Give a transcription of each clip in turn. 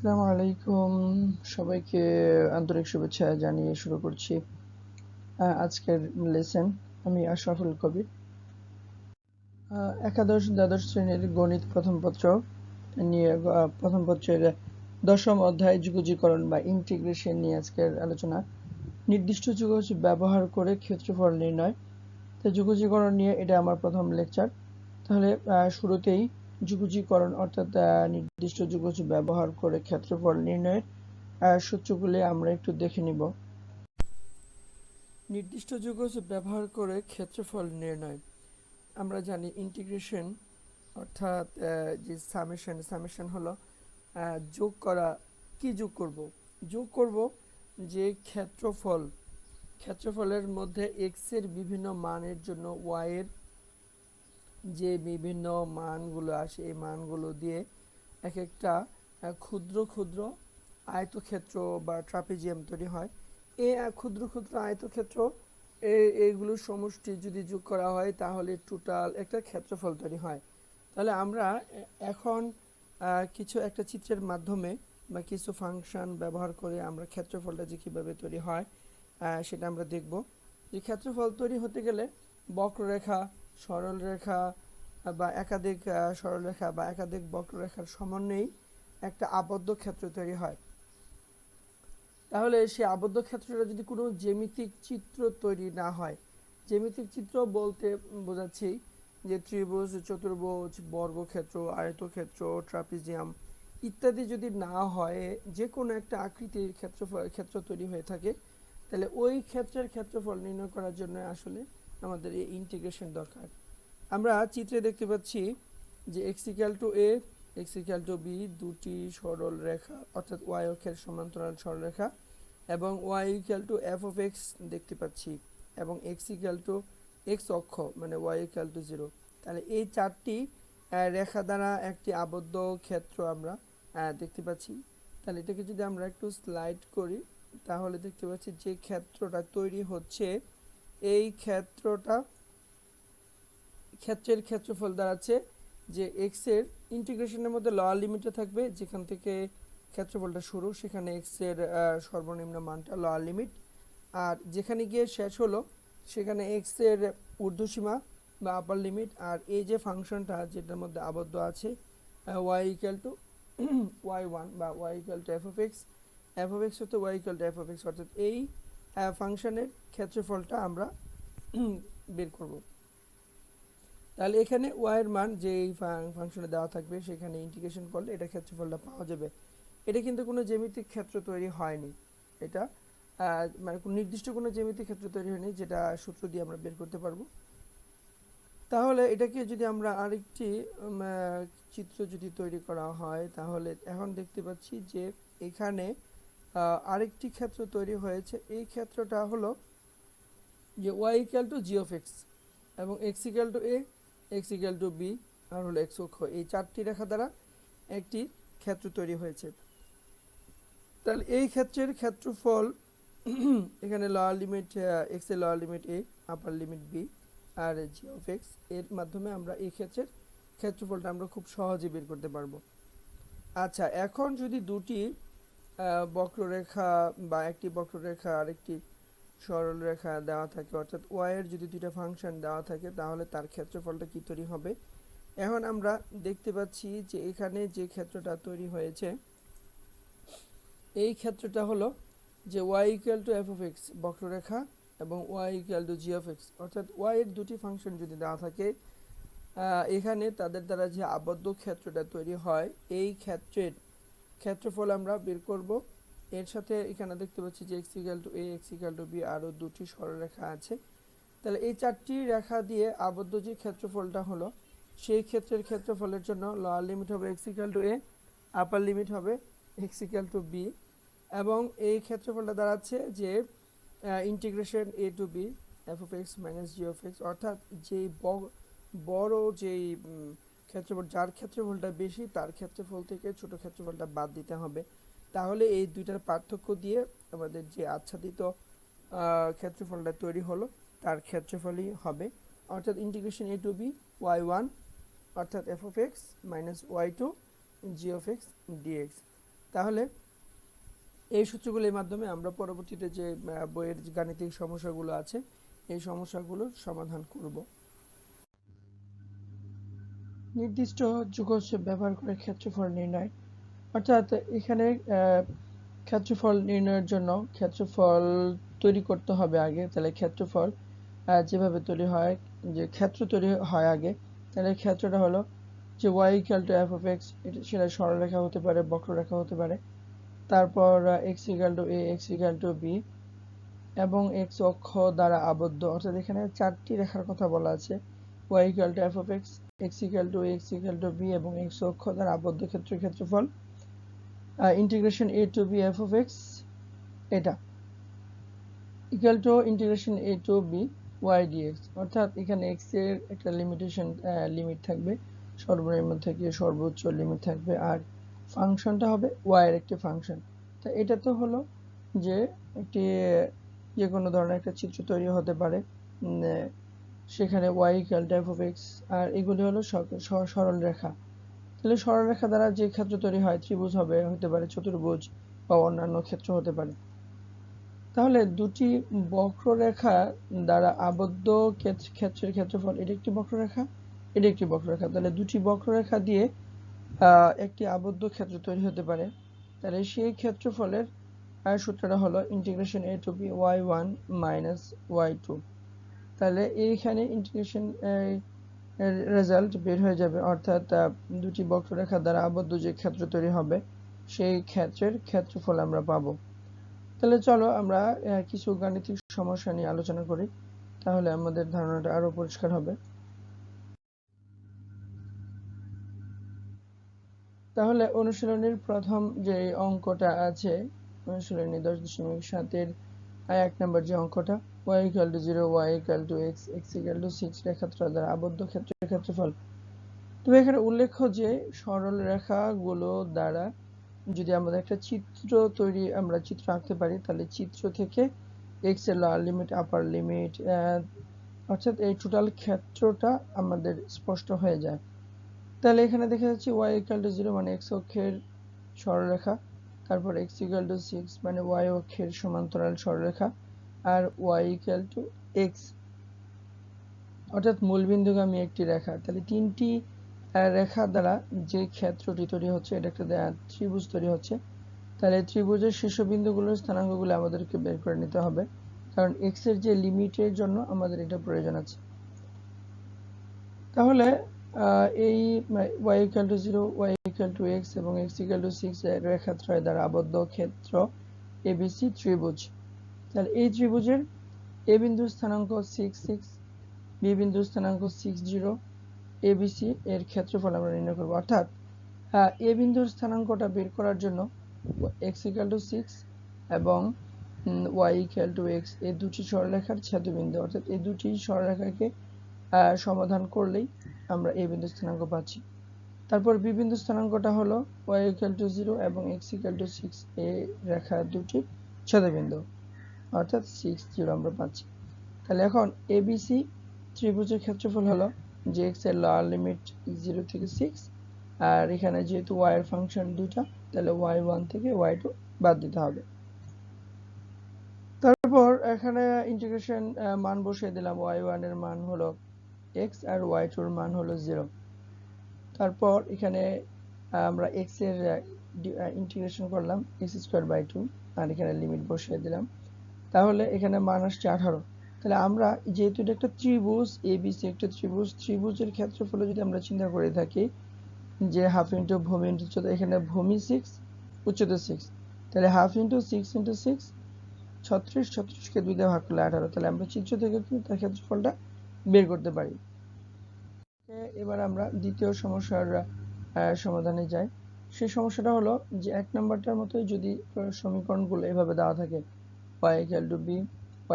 আসসালামু আলাইকুম। সবাইকে আন্তরিক শুভেচ্ছা জানিয়ে শুরু করছি আজকের লেসন। আমি আশরাফুল কবির। একাদশ দ্বাদশ শ্রেণীর গণিত প্রথম পত্র নিয়ে প্রথম পত্রের দশম অধ্যায় যুগজীকরণ বা ইন্টিগ্রেশন নিয়ে আজকের আলোচনা। নির্দিষ্ট যুগজ ব্যবহার করে ক্ষেত্রফল নির্ণয়। তো যুগজীকরণ নিয়ে এটা আমার প্রথম লেকচার। তাহলে শুরুতেই যুগজীকরণ অর্থাৎ নির্দিষ্ট যুগজ ব্যবহার করে ক্ষেত্রফল নির্ণয়ের সূত্রগুলি আমরা একটু দেখে নিব। নির্দিষ্ট যুগজ ব্যবহার করে ক্ষেত্রফল নির্ণয়। আমরা জানি ইন্টিগ্রেশন অর্থাৎ যে সামেশন হলো যোগ করা। কি যোগ করব যে ক্ষেত্রফলের মধ্যে এক্স এর বিভিন্ন মানের জন্য ওয়াই এর যে বিভিন্ন মানগুলো আসে এই মানগুলো দিয়ে এক একটা ক্ষুদ্র ক্ষুদ্র আয়তক্ষেত্র বা ট্রাপিজিয়াম তৈরি হয়। এই ক্ষুদ্র ক্ষুদ্র আয়তক্ষেত্র এইগুলোর সমষ্টি যদি যোগ করা হয় তাহলে টোটাল একটা ক্ষেত্রফল তৈরি হয়। তাহলে আমরা এখন কিছু একটা চিত্রের মাধ্যমে বা কিছু ফাংশন ব্যবহার করে আমরা ক্ষেত্রফলটা যে কীভাবে তৈরি হয় সেটা আমরা দেখব। যে ক্ষেত্রফল তৈরি হতে গেলে বক্ররেখা, সরলরেখা বা একাধিক সরলরেখা বা একাধিক বক্ররেখার সমন্বয়েই একটা আবদ্ধ ক্ষেত্র তৈরি হয়। তাহলে সেই আবদ্ধ ক্ষেত্রটা যদি কোনো জ্যামিতিক চিত্র তৈরি না হয়, জ্যামিতিক চিত্র বলতে বোঝাচ্ছি যে ত্রিভুজ, চতুর্ভুজ, বর্গক্ষেত্র, আয়তক্ষেত্র, ট্রাপিজিয়াম ইত্যাদি যদি না হয়, যে কোনো একটা আকৃতির ক্ষেত্র তৈরি হয়ে থাকে, তাহলে ওই ক্ষেত্রের ক্ষেত্রফল নির্ণয় করার জন্য আসলে আমাদের এই ইন্টিগ্রেশন দরকার। আমরা চিত্রে দেখতে পাচ্ছি যে X equal to A, x equal to B দুটি সরল রেখা অর্থাৎ ওয়াই অক্ষের সমান্তরাল সরলরেখা এবং Y equal to F of X দেখতে পাচ্ছি এবং এক্স ইকুয়াল টু এক্স অক্ষ মানে ওয়াই ইকুয়াল টু 0। তাহলে এই চারটি রেখা দ্বারা একটি আবদ্ধ ক্ষেত্র আমরা দেখতে পাচ্ছি। তাহলে এটাকে যদি আমরা একটু স্লাইড করি তাহলে দেখতে পাচ্ছি যে ক্ষেত্রটা তৈরি হচ্ছে এই ক্ষেত্রের ক্ষেত্রফল দাঁড়াচ্ছে যে এক্স এর ইন্টিগ্রেশনের মধ্যে লোয়ার লিমিটে থাকবে, যেখান থেকে ক্ষেত্রফলটা শুরু সেখানে এক্স এর সর্বনিম্ন মানটা লোয়ার লিমিট, আর যেখানে গিয়ে শেষ হলো সেখানে এক্স এর ঊর্ধ্বসীমা বা আপার লিমিট। আর এই যে ফাংশনটা যেটার মধ্যে আবদ্ধ আছে y equal to y one বা y equal to F of x হতো y equal to F of x, অর্থাৎ এই ফাংশনের ক্ষেত্রফলটা আমরা বের করব। তাহলে এখানে ওয়াইয়ের মান যে এই ফাংশনে দেওয়া থাকবে সেখানে ইন্টিগ্রেশন করলে এটা ক্ষেত্রফলটা পাওয়া যাবে। এটা কিন্তু কোনো জ্যামিতিক ক্ষেত্র তৈরি হয়নি, এটা মানে কোনো নির্দিষ্ট কোনো জ্যামিতিক ক্ষেত্র তৈরি হয়নি যেটা সূত্র দিয়ে আমরা বের করতে পারবো। তাহলে এটাকে যদি আমরা আরেকটি চিত্র যদি তৈরি করা হয় তাহলে এখন দেখতে পাচ্ছি যে এখানে আরেকটি ক্ষেত্র তৈরি হয়েছে। এই ক্ষেত্রটা হলো যে Y equal to G of x এবং x equal to A, x equal to b আর হলো এক্স অক্ষ, এই চারটি রেখা দ্বারা একটি ক্ষেত্র তৈরি হয়েছে। তাহলে এই ক্ষেত্রের ক্ষেত্রফল এখানে লোয়ার লিমিট এক্স এর lower limit A, upper limit B আর জি অফ এক্স, এর মাধ্যমে আমরা এই ক্ষেত্রের ক্ষেত্রফলটা আমরা খুব সহজে বের করতে পারবো। আচ্ছা, এখন যদি দুটি বক্ররেখা বা একটি বক্ররেখা আর একটি সরলরেখা দেওয়া থাকে, অর্থাৎ ওয়াই এর যদি দুইটা ফাংশন দেওয়া থাকে তাহলে তার ক্ষেত্রফলটা কি তৈরি হবে। এখন আমরা দেখতে পাচ্ছি যে এখানে যে ক্ষেত্রটা তৈরি হয়েছে এই ক্ষেত্রটা হলো যে Y equal to F of X বক্ররেখা এবং Y equal to G of x, অর্থাৎ ওয়াই এর দুটি ফাংশন যদি দেওয়া থাকে এখানে তাদের দ্বারা যে আবদ্ধ ক্ষেত্রটা তৈরি হয় এই ক্ষেত্রের ক্ষেত্রফল আমরা বের করব। এর সাথে এখানে দেখতে পাচ্ছি যে X equal to A, x equal to B আরও দুটি সরলরেখা আছে। তাহলে এই চারটি রেখা দিয়ে আবদ্ধ যে ক্ষেত্রফলটা হলো সেই ক্ষেত্রের ক্ষেত্রফলের জন্য লোয়ার লিমিট হবে X equal to A, upper limit হবে এক্স ইকুয়াল টু বি এবং এই ক্ষেত্রফলটা দাঁড়াচ্ছে যে integration A to B F of X minus G of x, অর্থাৎ যেই বড় যেই ক্ষেত্রফল যার ক্ষেত্রফলটা বেশি তার ক্ষেত্রফল থেকে ছোট ক্ষেত্রফলটা বাদ দিতে হবে। তাহলে এই দুইটার পার্থক্য দিয়ে আমাদের যে আচ্ছাদিত ক্ষেত্রফলটা তৈরি হলো তার ক্ষেত্রফলই হবে, অর্থাৎ integration A to B Y one অর্থাৎ F of X minus Y two G of X dx. তাহলে এই সূত্রগুলোর মাধ্যমে আমরা পরবর্তীতে যে বইয়ের গাণিতিক সমস্যাগুলো আছে এই সমস্যাগুলোর সমাধান করব। নির্দিষ্ট যোগজ ব্যবহার করে ক্ষেত্রফল নির্ণয়, অর্থাৎ এখানে ক্ষেত্রফল নির্ণয়ের জন্য ক্ষেত্রফল তৈরি করতে হবে আগে। তাহলে ক্ষেত্রফল যেভাবে তৈরি হয়, যে ক্ষেত্র তৈরি হয় আগে, তাহলে ক্ষেত্রটা হলো যে y equal to F of X, সেটা সরলরেখা হতে পারে, বক্ররেখা হতে পারে। তারপর X equal to A, x equal to B এবং এক্স অক্ষ দ্বারা আবদ্ধ, অর্থাৎ এখানে চারটি রেখার কথা বলা আছে। y equal to F of X, x equal to X equal to B এবং এক্স অক্ষ দ্বারা আবদ্ধ ক্ষেত্রের ক্ষেত্রফল integration a to b f of x, এটা equal to integration a to b y dx, অর্থাৎ এখানে x এর একটা লিমিট থাকবে, সর্বনিম্ন থেকে সর্বোচ্চ লিমিট থাকবে, আর ফাংশনটা হবে y এর একটি ফাংশন। তো এটা তো হলো যে একটি যে কোনো ধরনের একটা চিত্র তৈরি হতে পারে, সেখানে y equal two f of x, আর এগুলি হলো সরল রেখা। তাহলে সরলরেখা দ্বারা যে ক্ষেত্র তৈরি হয়, ত্রিভুজ হতে পারে, চতুর্ভুজ বা অন্যান্য ক্ষেত্র হতে পারে। তাহলে দুটি বক্ররেখা দ্বারা আবদ্ধ ক্ষেত্রের ক্ষেত্রফল, এটি একটি বক্ররেখা, এটি একটি বক্ররেখা। তাহলে দুটি বক্ররেখা দিয়ে একটি আবদ্ধ ক্ষেত্র তৈরি হতে পারে। তাহলে সেই ক্ষেত্রফলের সূত্রটা হলো integration a to b y1 minus y2। তাহলে এইখানে ইন্টিগ্রেশন রেজাল্ট বের হয়ে যাবে, অর্থাৎ দুটি বক্ররেখা দ্বারা আবদ্ধ যে ক্ষেত্র তৈরি হবে সেই ক্ষেত্রের ক্ষেত্রফল আমরা পাবো। তাহলে চলো আমরা কিছু গাণিতিক সমস্যা নিয়ে আলোচনা করি, তাহলে আমাদের ধারণাটা আরো পরিষ্কার হবে। তাহলে অনুশীলনীর প্রথম যে অঙ্কটা আছে, অনুশীলনী 10.7 1 নম্বর যে অঙ্কটা, y equal to 0, y equal two x, x equal two 6 রেখাত্রয় দ্বারা আবদ্ধ ক্ষেত্রের ক্ষেত্রফল। তো এখানে উল্লেখ্য যে সরল রেখাগুলো দ্বারা যদি আমাদের একটা আমরা চিত্র আঁকতে পারি, তাহলে চিত্র থেকে x এর লোয়ার লিমিট, আপার লিমিট, অর্থাৎ এই টোটাল ক্ষেত্রটা আমাদের স্পষ্ট হয়ে যায়। তাহলে এখানে দেখা যাচ্ছে y ইকুয়াল টু 0 মানে x অক্ষের সরলরেখা, তারপর x ইকুয়াল টু 6 মানে y অক্ষের সমান্তরাল সরলরেখা, আর y ইকুয়াল টু x অর্থাৎ মূলবিন্দুগামী একটি রেখা। তাহলে তিনটি রেখা দ্বারা যে ক্ষেত্রটি তৈরি হচ্ছে, এটা একটা ত্রিভুজ তৈরি হচ্ছে। তাহলে ত্রিভুজের শীর্ষবিন্দুগুলোর স্থানাঙ্কগুলো আমাদেরকে বের করে নিতে হবে, কারণ x এর যে লিমিটের জন্য আমাদের এটা প্রয়োজন আছে। তাহলে এই y equal to 0, y equal two x এবং x ইকুয়াল টু 6 এর রেখাত্রয় দ্বারা আবদ্ধ ক্ষেত্র ABC ত্রিভুজ। তাহলে এই ত্রিভুজের a বিন্দুর স্থানাঙ্ক 6 6, b বিন্দুর স্থানাঙ্ক 6 0, ABC এর ক্ষেত্রফল আমরা নির্ণয় করব। অর্থাৎ a বিন্দুর স্থানাঙ্কটা বের করার জন্য x ইকুয়াল টু 6 এবং y ইকুয়াল টু x, এই দুটি সরলরেখার ছেদবিন্দু, অর্থাৎ এই দুটি সরলরেখাকে সমাধান করলেই আমরা a বিন্দুর স্থানাঙ্ক পাচ্ছি। তারপর b বিন্দুর স্থানাঙ্কটা হলো y ইকুয়াল টু 0 এবং x ইকুয়াল টু 6, এই রেখা দুটির ছেদবিন্দু, অর্থাৎ 6 0 আমরা পাচ্ছি। তাহলে এখন ABC ত্রিভুজের ক্ষেত্রফল হলো যে x এর লোয়ার লিমিট 0 থেকে 6, আর এখানে যেহেতু y এর ফাংশন দুটা, তাহলে y1 থেকে y2 বাদ দিতে হবে। তারপর এখানে ইন্টিগ্রেশন মান বসিয়ে দিলাম, y1 এর মান হলো x আর y2 এর মান হলো 0। তারপর এখানে আমরা x এর ইন্টিগ্রেশন করলাম x²/2, আর এখানে লিমিট বসিয়ে দিলাম। তাহলে এখানে মান আসছে 18। তাহলে আমরা যেহেতু এটা একটা ত্রিভুজ, ABC একটা ত্রিভুজ, ত্রিভুজের ক্ষেত্রফল যদি আমরা চিন্তা করে থাকি যে হাফ ইন্টু ভূমি ইন্টু উচ্চতা, এখানে ভূমি 6, উচ্চতা 6, তাহলে হাফ ইন্টু 6 ইন্টু 6 36, 36কে 2 দিয়ে ভাগ করলে 18। তাহলে আমরা চিত্র থেকে কিন্তু তার ক্ষেত্রফলটা বের করতে পারি। এবার আমরা দ্বিতীয় সমস্যার সমাধানে যাই। সেই সমস্যাটা হলো যে 1 নম্বরটার মতোই যদি সমীকরণগুলো এভাবে দেওয়া থাকে, y equal two b,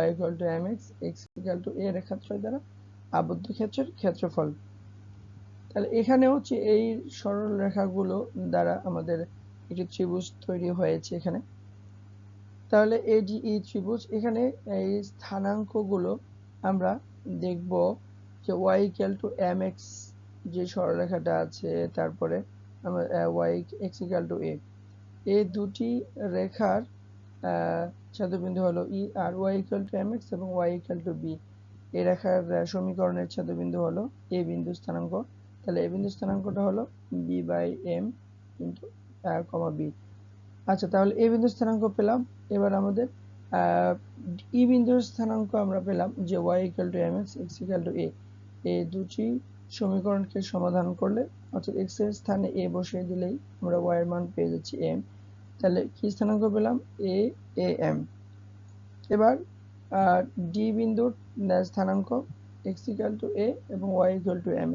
y equal two mx, x equal to a রেখাত্রয় দ্বারা আবদ্ধ ক্ষেত্রের ক্ষেত্রফল। তাহলে এখানে হচ্ছে এই সরল রেখাগুলো দ্বারা আমাদের একটি ত্রিভুজ তৈরি হয়েছে এখানে। তাহলে ADE ত্রিভুজ, এখানে এই স্থানাঙ্কগুলো আমরা দেখব যে y ইকুয়াল টু mx যে সরলরেখাটা আছে, তারপরে আমরা y x equal to a, এই দুটি রেখার ছেদবিন্দু হলো ই আর y equal to m x এবং ওয়াই ইকুয়াল টু বি। এই রেখার সমীকরণের ছেদবিন্দু হলো এ বিন্দু স্থানাঙ্ক। তাহলে এ বিন্দু স্থানাঙ্কটা হলো B by M into comma B. আচ্ছা, তাহলে এ বিন্দু স্থানাঙ্ক পেলাম। এবার আমাদের ই বিন্দুর স্থানাঙ্ক আমরা পেলাম যে Y equal to m x, x equal to a. এই দুটি সমীকরণকে সমাধান করলে অর্থাৎ এক্স এর স্থানে এ বসিয়ে দিলেই আমরা ওয়াই এর মান পেয়ে যাচ্ছি এম। তাহলে কি স্থানাঙ্ক পেলাম? A M. এবার ডি বিন্দুর স্থানাঙ্ক এক্স ইকুয়াল টু এ এবং Y equal to M,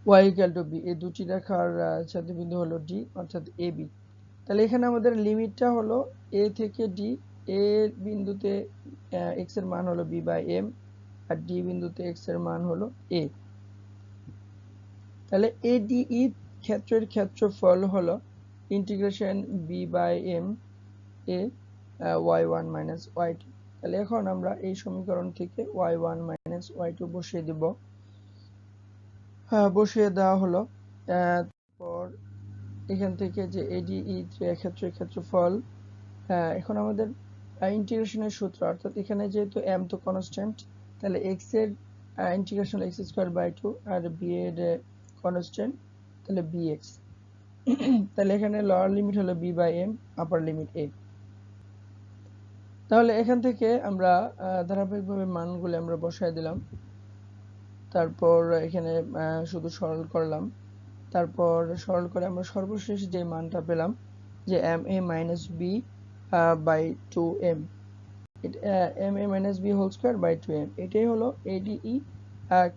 Y equal to B. এই দুটি রেখার ছেদবিন্দু হলো ডি অর্থাৎ এ বি। তাহলে এখানে আমাদের লিমিটটা হলো এ থেকে ডি। এ বিন্দুতে এক্স এর মান হলো বি বাই এম আর ডি বিন্দুতে এক্স এর মান হলো এ। তাহলে এডিই ক্ষেত্রের ক্ষেত্রফল হলো integration B by M A y1 minus y2। তাহলে এখন আমরা এই সমীকরণ থেকে y1 মাইনাস y2 বসিয়ে দেব। বসিয়ে দেওয়া হলো। তারপর এখান থেকে যে এডিই ক্ষেত্রের ক্ষেত্রফল, এখন আমাদের ইন্টিগ্রেশনের সূত্র, অর্থাৎ এখানে যেহেতু m তো কনস্ট্যান্ট, তাহলে x এর ইন্টিগ্রেশন x স্কয়ার বাই 2 আর b এর কনস্ট্যান্ট, তাহলে bx। তাহলে এখানে লোয়ার লিমিট হলো b by m, upper limit a। তাহলে এখান থেকে আমরা ধারাবাহিকভাবে মানগুলো আমরা বসায় দিলাম। তারপর এখানে শুধু সরল করলাম। তারপর সরল করে আমরা সর্বশেষ যে মানটা পেলাম যে M A minus B by 2m, M A minus B whole square by 2m, এটাই হলো এডিই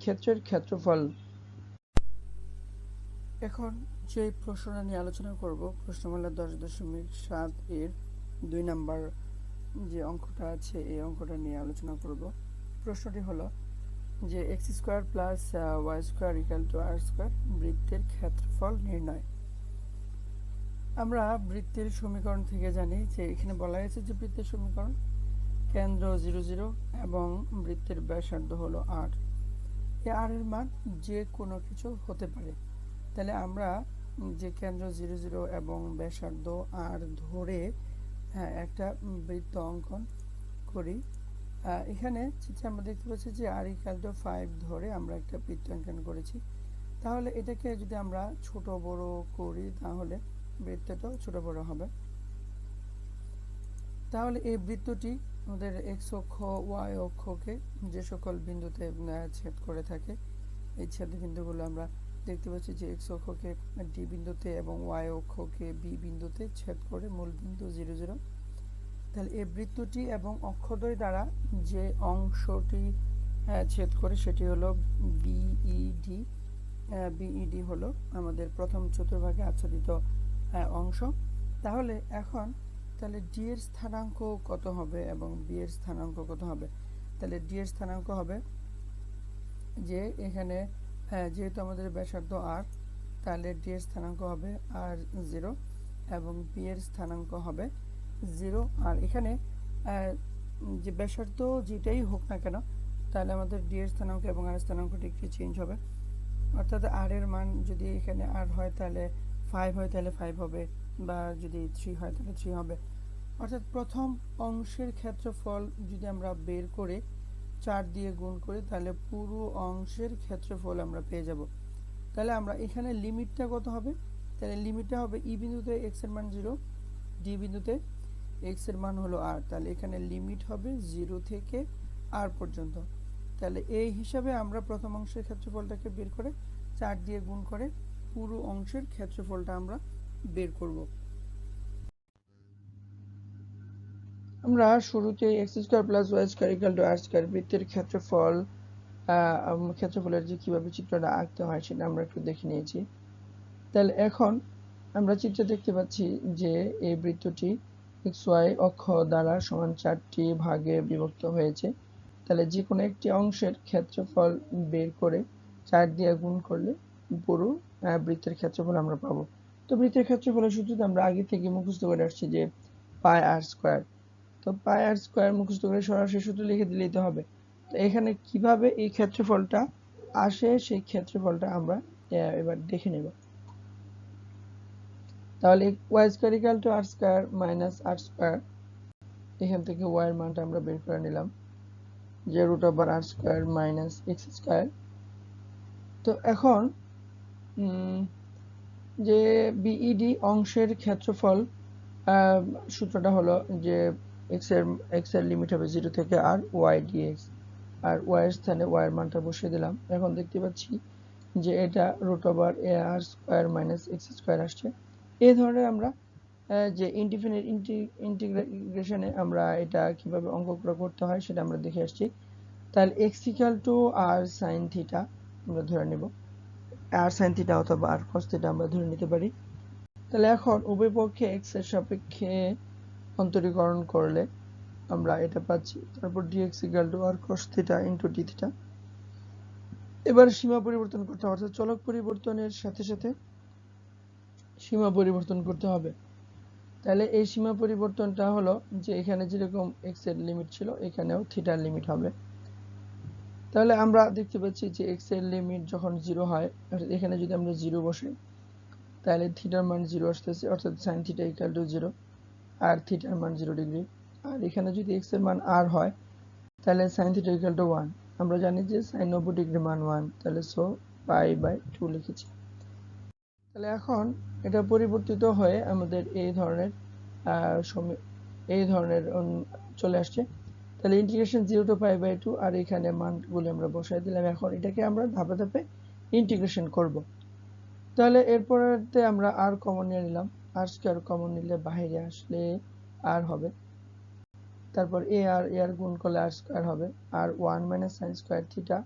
ক্ষেত্রের ক্ষেত্রফল। এখন যে প্রশ্নটা নিয়ে আলোচনা করব, প্রশ্নমালা 10.7 এর 2 নাম্বার যে অঙ্কটা আছে এই অঙ্কটা নিয়ে আলোচনা করব। প্রশ্নটি হলো যে X square plus Y square equal to R square বৃত্তের ক্ষেত্রফল নির্ণয়। আমরা বৃত্তের সমীকরণ থেকে জানি যে এখানে বলা হয়েছে যে বৃত্তের সমীকরণ কেন্দ্র 0 0 এবং বৃত্তের ব্যাসার্ধ হলো r। এই r এর মান যে কোনো কিছু হতে পারে। তাহলে আমরা যে কেন্দ্র 0 0 এবং ব্যাসার্ধ r ধরে একটা বৃত্ত অঙ্কন করি। এখানে চিত্রে আমরা দেখতে পাচ্ছি যে r ইকুয়াল টু 5 ধরে আমরা একটা বৃত্ত অঙ্কন করেছি। তাহলে এটাকে যদি আমরা ছোট বড় করি তাহলে বৃত্তটাও ছোট বড় হবে। তাহলে এই বৃত্তটি আমাদের x অক্ষ y অক্ষকে যে সকল বিন্দুতে ছেদ করে থাকে, এই ছেদ বিন্দুগুলো আমরা দেখতে পাচ্ছি যে x অক্ষকে ডি বিন্দুতে এবং y অক্ষকে বি বিন্দুতে ছেদ করে মূল বিন্দু 0 0। তাহলে এই বৃত্তটি এবং অক্ষদ্বয় দ্বারা যে অংশটি ছেদ করে সেটি হলো বিইডি। বিইডি হলো আমাদের প্রথম চতুর্ভাগে আচ্ছাদিত অংশ। তাহলে এখন তাহলে ডি এর স্থানাঙ্ক কত হবে এবং বি এর স্থানাঙ্ক কত হবে? তাহলে ডি এর স্থানাঙ্ক হবে যে এখানে যেহেতু আমাদের ব্যাসার্ধ আর, তাহলে ডি এর স্থানাঙ্ক হবে আর 0 এবং বি এর স্থানাঙ্ক হবে 0। আর এখানে যে ব্যাসার্ধ যেটাই হোক না কেন, তাহলে আমাদের ডি এর স্থানাঙ্ক এবং আর স্থানাঙ্কটি একটু চেঞ্জ হবে। অর্থাৎ আর এর মান যদি এখানে আর হয় তাহলে 5 হয় তাহলে 5 হবে, বা যদি 3 হয় তাহলে 3 হবে। অর্থাৎ প্রথম অংশের ক্ষেত্রফল যদি আমরা বের করে 4 দিয়ে গুণ করি তাহলে পুরো অংশের ক্ষেত্রফল আমরা পেয়ে যাব। তাহলে আমরা এখানে লিমিটটা কত হবে? তাহলে লিমিটটা হবে ই বিন্দুতে এক্স এর মান 0, ডি বিন্দুতে এক্স এর মান হলো আর। তাহলে এখানে লিমিট হবে 0 থেকে আর পর্যন্ত। তাহলে এই হিসাবে আমরা প্রথম অংশের ক্ষেত্রফলটাকে বের করে 4 দিয়ে গুণ করে পুরো অংশের ক্ষেত্রফলটা আমরা বের করব। আমরা শুরুতে X square plus Y square equal to R square বৃত্তের ক্ষেত্রফলের যে কিভাবে চিত্রটা আঁকতে হয় সেটা আমরা একটু দেখে নিয়েছি। তাহলে এখন আমরা চিত্রে দেখতে পাচ্ছি যে এই বৃত্তটি এক্স ওয়াই অক্ষ দ্বারা সমান 4টি ভাগে বিভক্ত হয়েছে। তাহলে যে কোনো একটি অংশের ক্ষেত্রফল বের করে 4 দিয়ে গুণ করলে পুরো বৃত্তের ক্ষেত্রফল আমরা পাবো। তো বৃত্তের ক্ষেত্রফলের সূত্রটা আমরা আগে থেকে মুখস্থ করে আসছি যে পাই আর স্কয়ার। তো পাই আর স্কয়ার মুখস্থ করে সরাসরি সূত্র লিখে দিলেই তো হবে। তো এখানে কিভাবে এই ক্ষেত্রফলটা আসে সেই ক্ষেত্রফলটা আমরা এবার দেখে নেব। তাহলে Y square equal to R square minus R square, এখান থেকে ওয়াই এর মানটা আমরা বের করে নিলাম যে রুট ওভার আর স্কোয়ার মাইনাস এক্স স্কোয়ার। তো এখন যে বিইডি অংশের ক্ষেত্রফল সূত্রটা হলো যে এক্স এর লিমিট হবে 0 থেকে আর ওয়াই ডিএক্স, আর ওয়াই এর স্থানে ওয়াই এর মানটা বসিয়ে দিলাম। এখন দেখতে পাচ্ছি যে এটা root over a R square minus x square আসছে। এই ধরনের আমরা যে ইনডিফিনিট ইন্টিগ্রেশনে আমরা এটা কিভাবে অঙ্ক করতে হয় সেটা আমরা দেখে আসছি। তাহলে X equal to R sine theta আমরা ধরে নেব, আর সাইন থিটা অথবা আর কস থিটা আমরা ধরে নিতে পারি। তাহলে এখন উভয় পক্ষে এক্স এর সাপেক্ষে অন্তরীকরণ করলে আমরা এটা পাচ্ছি, তারপর dx equal to R cos theta into d theta. এবার সীমা পরিবর্তন করতে হবে, অর্থাৎ চলক পরিবর্তনের সাথে সাথে সীমা পরিবর্তন করতে হবে। তাহলে এই সীমা পরিবর্তনটা হলো যে এখানে যেরকম x এর লিমিট ছিল এখানেও থিটার লিমিট হবে। তাহলে আমরা দেখতে পাচ্ছি যে x এর লিমিট যখন 0 হয়, এখানে যদি আমরা 0 বসাই তাহলে থিটার মান 0 আসতেছে, অর্থাৎ sin থিটা ইকুয়াল টু 0 আর থিটার মান 0 ডিগ্রি। আর এখানে যদি x এর মান r হয় তাহলে sin থিটা ইকুয়াল টু 1। আমরা জানি যে sin 90 ডিগ্রি মান 1, তাহলে সো π/2 লিখেছি। তাহলে এখন এটা পরিবর্তিত হয়ে আমাদের এই ধরনের চলে আসছে। তাহলে ইন্টিগ্রেশন 0 টু π/2, আর এখানে মানগুলো আমরা বসাই দিলাম। এখন এটাকে আমরা ধাপে ধাপে ইন্টিগ্রেশন করব। তাহলে এরপরেতে আমরা আর কমন নিয়ে নিলাম, আর স্কয়ার কমন নিলে বাইরে আসলে আর হবে, তারপর এ আর গুণ করলে আর স্কয়ার হবে, আর 1 minus sin square theta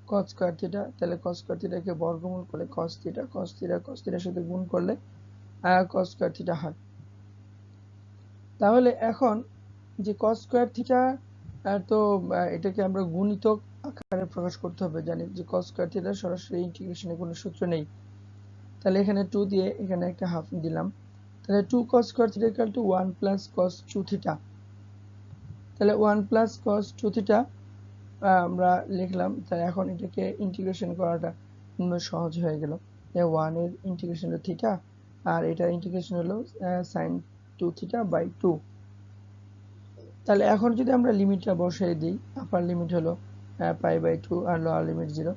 cos square theta. তাহলে cos স্কয়ার থিটাকে বর্গমূল করলে cos থিটার সাথে গুণ করলে cos স্কয়ার থিটা হয়। তাহলে এখন যে cos স্কয়ার থিটা, তো এটাকে আমরা গুণিতক আকারে প্রকাশ করতে হবে। জানি যে cos স্কয়ার থিটা সরাসরি ইন্টিগ্রেশনে কোনো সূত্র নেই, তাহলে এখানে 2 দিয়ে এখানে একটা হাফ দিলাম। তাহলে 2 cos square theta equal to 1 plus cos 2 theta. তাহলে 1 প্লাস cos 2 থিটা আমরা লিখলাম। তাহলে এখন এটাকে ইন্টিগ্রেশন করাটা সহজ হয়ে গেল। 1 এর ইন্টিগ্রেশন হলো থিটা, আর এটার ইন্টিগ্রেশন হলো sin 2 থিটা বাই 2। তাহলে এখন যদি আমরা লিমিটটা বসাই দিই, আপার লিমিট হলো π/2 আর লোয়ার লিমিট 0।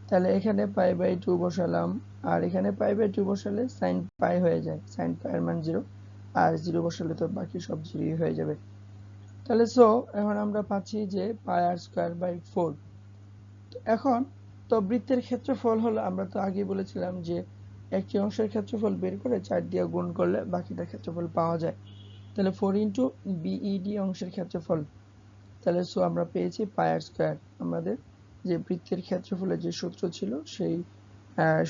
তাহলে এখানে π/2 বসালাম, আর এখানে π/2 বসালে sin π হয়ে যায়, sin π এর মান 0, আর 0 বসালে তো বাকি সব 0 হয়ে যাবে। তাহলে সো এখন আমরা পাচ্ছি যে πr²/4। এখন তো বৃত্তের ক্ষেত্রফল হলো, আমরা তো আগে বলেছিলাম যে একটি অংশের ক্ষেত্রফল বের করে 4 দিয়ে গুণ করলে বাকিটা ক্ষেত্রফল পাওয়া যায়। তাহলে 4 ইন্টু বিইডি অংশের ক্ষেত্রফল, তাহলে সো আমরা পেয়েছি πr²। আমাদের যে বৃত্তের ক্ষেত্রফলের যে সূত্র ছিল সেই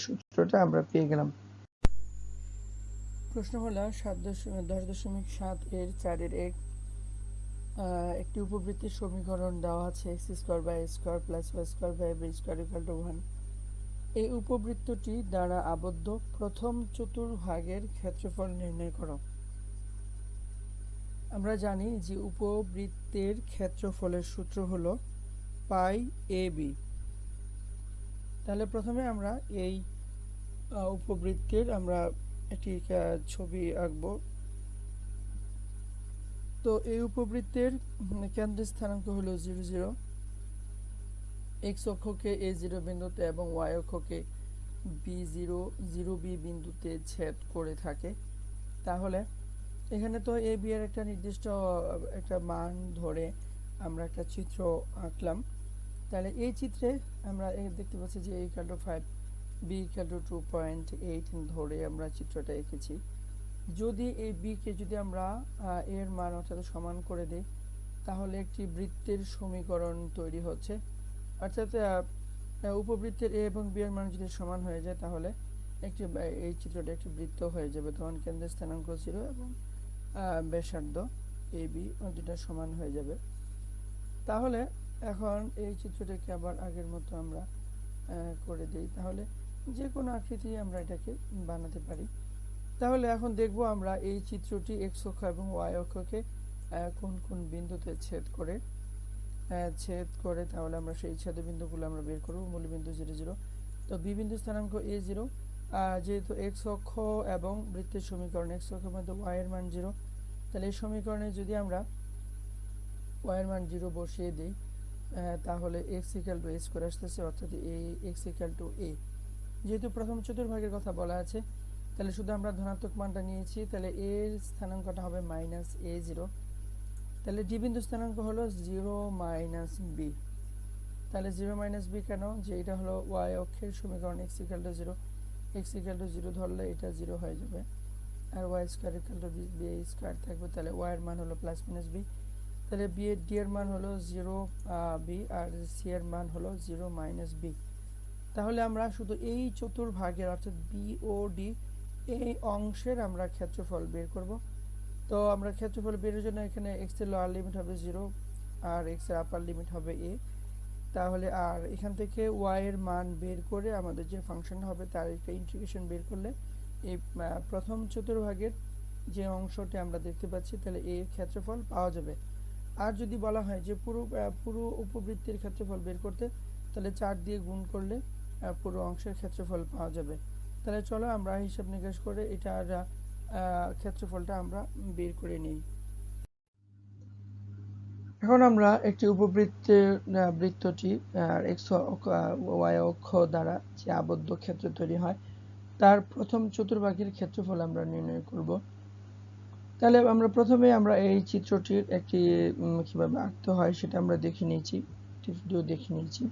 সূত্রটা আমরা পেয়ে গেলাম। প্রশ্ন হলো 10.7 এর 4 এর একটি উপবৃত্তের সমীকরণ দেওয়া আছে x² plus y² by b² equal to 1। এই উপবৃত্তটি দ্বারা আবদ্ধ প্রথম চতুর্ভাগের ক্ষেত্রফল নির্ণয় করো। আমরা জানি যে উপবৃত্তের ক্ষেত্রফলের সূত্র হলো π/ab। তাহলে প্রথমে আমরা এই উপবৃত্তের আমরা একটি ছবি আঁকবো। তো এই উপবৃত্তের কেন্দ্রের স্থানাঙ্ক হলো 0 0, x অক্ষকে a0 বিন্দুতে এবং y অক্ষকে b0 0b বিন্দুতে ছেদ করে থাকে। তাহলে এখানে তো a b এর একটা নির্দিষ্ট একটা মান ধরে আমরা একটা চিত্র আঁকলাম। তাহলে এই চিত্রে আমরা দেখতে পাচ্ছি যে a = 5, b = 2.8 ধরে আমরা চিত্রটা এঁকেছি। যদি এই b কে যদি আমরা এর মান অর্থাৎ সমান করে দিই তাহলে একটি বৃত্তের সমীকরণ তৈরি হচ্ছে। অর্থাৎ উপবৃত্তের a এবং b এর মান যদি সমান হয়ে যায় তাহলে এই চিত্রটা একটি বৃত্ত হয়ে যাবে। তখন কেন্দ্রের স্থানাঙ্ক 0 এবং ব্যাসার্ধ ab দুটো সমান হয়ে যাবে। তাহলে এখন এই চিত্রটাকে আবার আগের মতো আমরা করে দিই, তাহলে যে কোনো আকৃতি আমরা এটাকে বানাতে পারি। তাহলে এখন দেখব আমরা এই চিত্রটি x অক্ষ এবং y অক্ষকে কোন কোন বিন্দুতে ছেদ করে তাহলে আমরা সেই ছেদ বিন্দুগুলো আমরা বের করব। মূলবিন্দু 0 0, তো b বিন্দু স্থানাঙ্ক a0, যেহেতু এক্স অক্ষ এবং বৃত্তের সমীকরণ এক্স অক্ষের মধ্যে ওয়াই এর মান 0, তাহলে এই সমীকরণে যদি আমরা ওয়াই এর মান 0 বসিয়ে দিই তাহলে X equal to A square আসতেছে, অর্থাৎ এক্স ইকুয়াল টু এ। যেহেতু প্রথম চতুর্ভাগের কথা বলা আছে, তাহলে শুধু আমরা ধনাত্মক মানটা নিয়েছি, তাহলে এর স্থানাঙ্কটা হবে -a0। তাহলে ডি বিন্দু স্থানাঙ্ক হলো 0 - বি। তাহলে 0 - বি কেন? যে এটা হলো ওয়াই অক্ষের সমীকরণ x equal to 0, x equal to 0 ধরলে এটা 0 হয়ে যাবে, আর y square equal to b square থাকবে। তাহলে ওয়াই এর মান হলো +-বি, তাহলে বি এর ডি এর মান হলো 0 বি, আর সি এর মান হলো 0 - বি। তাহলে আমরা শুধু এই চতুর্ভাগের অর্থাৎ বি ও ডি এই অংশের আমরা ক্ষেত্রফল বের করব। তো আমরা ক্ষেত্রফল বেরের জন্য এখানে এক্স এর লোয়ার লিমিট হবে 0 আর এক্স এর আপার লিমিট হবে এ। তাহলে আর এখান থেকে ওয়াই এর মান বের করে আমাদের যে ফাংশন হবে তার একটা ইন্টিগ্রেশন বের করলে এই প্রথম চতুর্ভাগের যে অংশটি আমরা দেখতে পাচ্ছি তাহলে এর ক্ষেত্রফল পাওয়া যাবে। আর যদি বলা হয় যে পুরো উপবৃত্তের ক্ষেত্রফল বের করতে, তাহলে 4 দিয়ে গুণ করলে পুরো অংশের ক্ষেত্রফল পাওয়া যাবে। তাহলে চলো আমরা হিসাব নিকাশ করে এটার ক্ষেত্রফলটা আমরা বের করে নিই। এখন আমরা একটি উপবৃত্তের বৃত্তটি এক্স ওয়াই অক্ষ দ্বারা যে আবদ্ধ ক্ষেত্র তৈরি হয় তার প্রথম চতুর্ভাগের ক্ষেত্রফল আমরা নির্ণয় করব। তাহলে আমরা প্রথমে আমরা এই চিত্রটির একটি কিভাবে আঁকতে হয় সেটা আমরা দেখে নিয়েছি, ভিডিও দেখে নিয়েছি।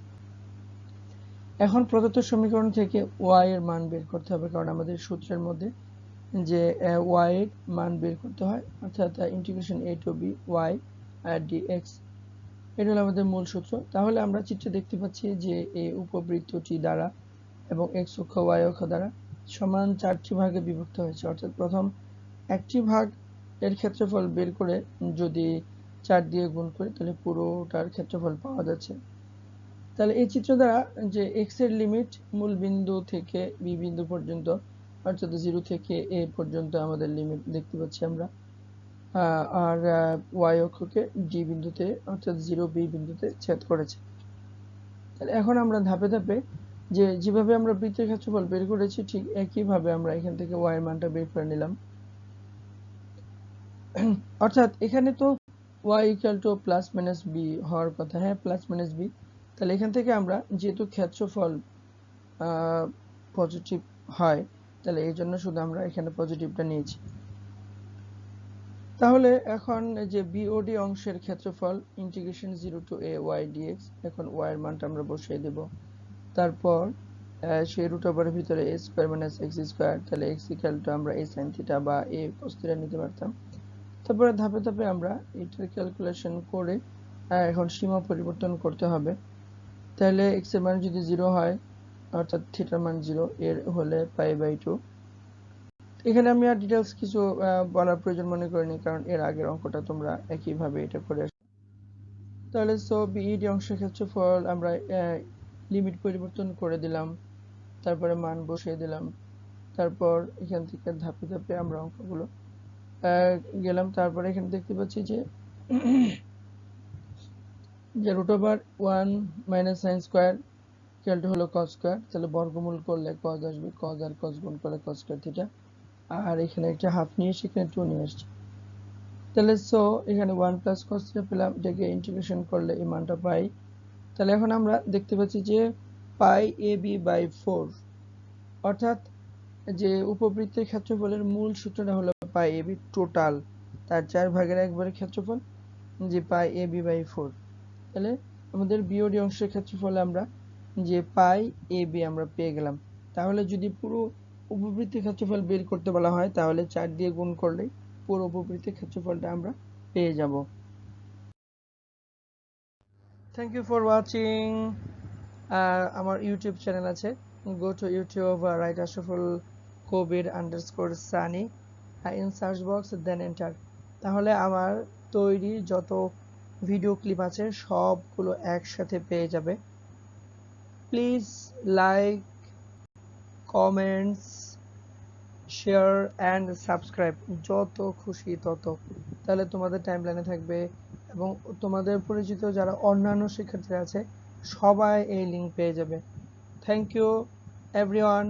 এখন প্রদত্ত সমীকরণ থেকে ওয়াই এর মান বের করতে হবে, কারণ আমাদের সূত্রের মধ্যে যে ওয়াই এর মান বের করতে হয়, অর্থাৎ integration a to b y dx, এটা হলো আমাদের মূল সূত্র। তাহলে আমরা চিত্রে দেখতে পাচ্ছি যে এই উপবৃত্তটি দ্বারা এবং এক্স অক্ষ ওয়াই অক্ষ দ্বারা সমান 4টি ভাগে বিভক্ত হয়েছে, অর্থাৎ প্রথম একটি ভাগ এর ক্ষেত্রফল বের করে যদি 4 দিয়ে গুণ করি তাহলে পুরোটার ক্ষেত্রফল পাওয়া যাচ্ছে। তাহলে এই চিত্র দ্বারা যে এক্স এর লিমিট মূল বিন্দু থেকে বি বিন্দু পর্যন্ত, অর্থাৎ 0 থেকে এ পর্যন্ত আমাদের লিমিট দেখতে পাচ্ছি আমরা, আর ওয়াই অক্ষকে ডি বিন্দুতে অর্থাৎ 0 বি বিন্দুতে ছেদ করেছে। তাহলে এখন আমরা ধাপে ধাপে যেভাবে আমরা বৃত্তের ক্ষেত্রফল বের করেছি ঠিক একইভাবে আমরা এখান থেকে ওয়াই এর মানটা বের করে নিলাম। অর্থাৎ এখানে তো y ইকুয়াল টু +-b হওয়ার কথা, হ্যাঁ +-b। তাহলে এখান থেকে আমরা যেহেতু ক্ষেত্রফল পজিটিভ হয় তাহলে এই জন্য শুধু আমরা এখানে পজিটিভটা নিয়েছি। তাহলে এখন যে বিওডি অংশের ক্ষেত্রফল integration 0 to a y dx, এখন y এর মানটা আমরা বসিয়ে দেব। তারপর সেই রুট ওভারের ভিতরে a স্কয়ার - x স্কয়ার, তাহলে x ইকুয়াল টু আমরা a sin থিটা বা a cos থিটা নিতে পারতাম। তারপরে ধাপে ধাপে আমরা এটার ক্যালকুলেশন করে এখন সীমা পরিবর্তন করতে হবে। তাহলে x এর মান যদি 0 হয় অর্থাৎ থিটার মান 0 এর হলে π/2। এখানে আমি আর ডিটেইলস কিছু বলার প্রয়োজন মনে করিনি, কারণ এর আগের অঙ্কটা তোমরা একইভাবে এটা করে আসো। তাহলে সো বিইডি অংশের ক্ষেত্রফল আমরা লিমিট পরিবর্তন করে দিলাম, তারপরে মান বসিয়ে দিলাম। তারপর এখান থেকে ধাপে ধাপে আমরা অঙ্কগুলো গেলাম। তারপরে এখানে দেখতে পাচ্ছি যে √1 - sin স্কয়ার ইকুয়াল টু হলো cos স্কয়ার, তাহলে বর্গমূল করলে cos আসবে, cos আর cos গুণ করলে cos স্কয়ার থিটা, আর এখানে একটা হাফ নিয়ে সেখানে 2 নিয়ে আসছে। তাহলে সো এখানে 1 + cos থিটা পেলাম, এটাকে ইন্টিগ্রেশন করলে এই মানটা পাই। তাহলে এখন আমরা দেখতে পাচ্ছি যে πab/4, অর্থাৎ যে উপবৃত্তের ক্ষেত্রফলের মূল সূত্রটা হলো πab টোটাল, তার 4 ভাগের 1 ভাগের ক্ষেত্রফল যে πab/4। তাহলে আমাদের বিওডি অংশের ক্ষেত্রফলে আমরা যে πab আমরা পেয়ে গেলাম। তাহলে যদি পুরো উপবৃত্তের ক্ষেত্রফল বের করতে বলা হয় তাহলে 4 দিয়ে গুণ করলে পুরো উপবৃত্তের ক্ষেত্রফলটা আমরা পেয়ে যাব। Thank you for watching. আমার ইউটিউব চ্যানেল আছে, go to YouTube, right Ashraful কবির_সানি in search box, then enter. তাহলে আমার তৈরি যত ভিডিও ক্লিপ আছে সবগুলো একসাথে পেয়ে যাবে। Please like, comments, share and subscribe, যত খুশি তত, তাহলে তোমাদের টাইমলাইনে থাকবে এবং তোমাদের পরিচিত যারা অন্যান্য শিক্ষার্থী আছে সবাই এই লিঙ্ক পেয়ে যাবে। Thank you everyone.